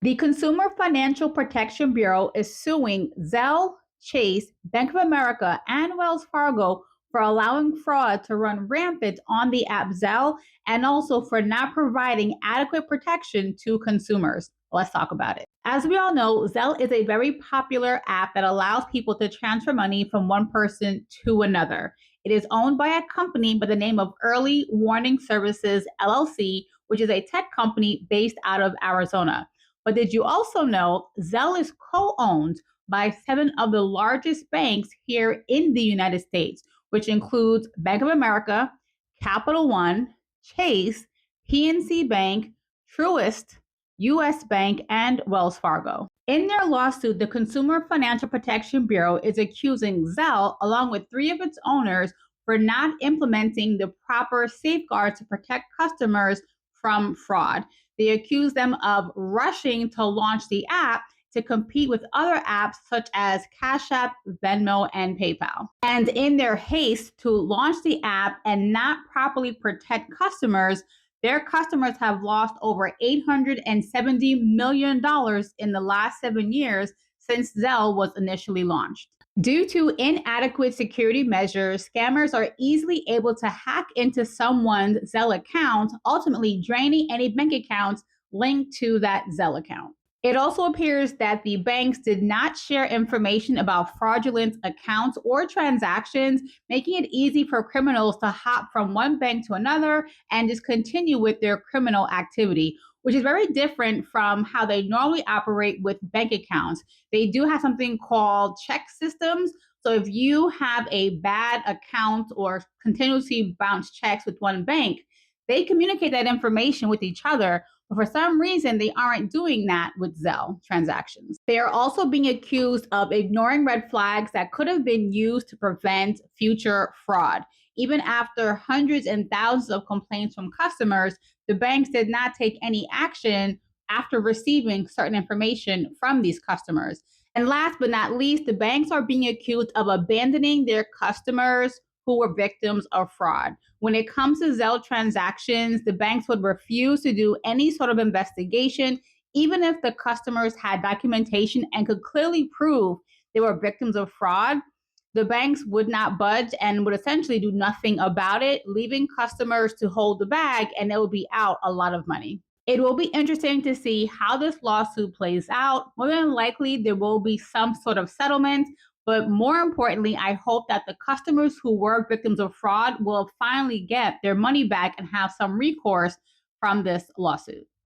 The Consumer Financial Protection Bureau is suing Zelle, Chase, Bank of America, and Wells Fargo for allowing fraud to run rampant on the app Zelle and also for not providing adequate protection to consumers. Let's talk about it. As we all know, Zelle is a very popular app that allows people to transfer money from one person to another. It is owned by a company by the name of Early Warning Services LLC, which is a tech company based out of Arizona. But did you also know Zelle is co owned by seven of the largest banks here in the United States, which includes Bank of America, Capital One, Chase, PNC Bank, Truist, US Bank, and Wells Fargo. In their lawsuit, the Consumer Financial Protection Bureau is accusing Zelle, along with three of its owners, for not implementing the proper safeguards to protect customers from fraud. They accuse them of rushing to launch the app to compete with other apps such as Cash App, Venmo, and PayPal. And in their haste to launch the app and not properly protect customers, their customers have lost over $870 million in the last 7 years since Zelle was initially launched. Due to inadequate security measures, scammers are easily able to hack into someone's Zelle account, ultimately draining any bank accounts linked to that Zelle account. It also appears that the banks did not share information about fraudulent accounts or transactions, making it easy for criminals to hop from one bank to another and just continue with their criminal activity, which is very different from how they normally operate with bank accounts. They do have something called check systems. So if you have a bad account or continuously bounce checks with one bank, they communicate that information with each other. But for some reason, they aren't doing that with Zelle transactions. They are also being accused of ignoring red flags that could have been used to prevent future fraud. Even after hundreds and thousands of complaints from customers, the banks did not take any action after receiving certain information from these customers. And last but not least, the banks are being accused of abandoning their customers who were victims of fraud. When it comes to Zelle transactions, the banks would refuse to do any sort of investigation, even if the customers had documentation and could clearly prove they were victims of fraud. The banks would not budge and would essentially do nothing about it, leaving customers to hold the bag, and they would be out a lot of money. It will be interesting to see how this lawsuit plays out. More than likely, there will be some sort of settlement. But more importantly, I hope that the customers who were victims of fraud will finally get their money back and have some recourse from this lawsuit.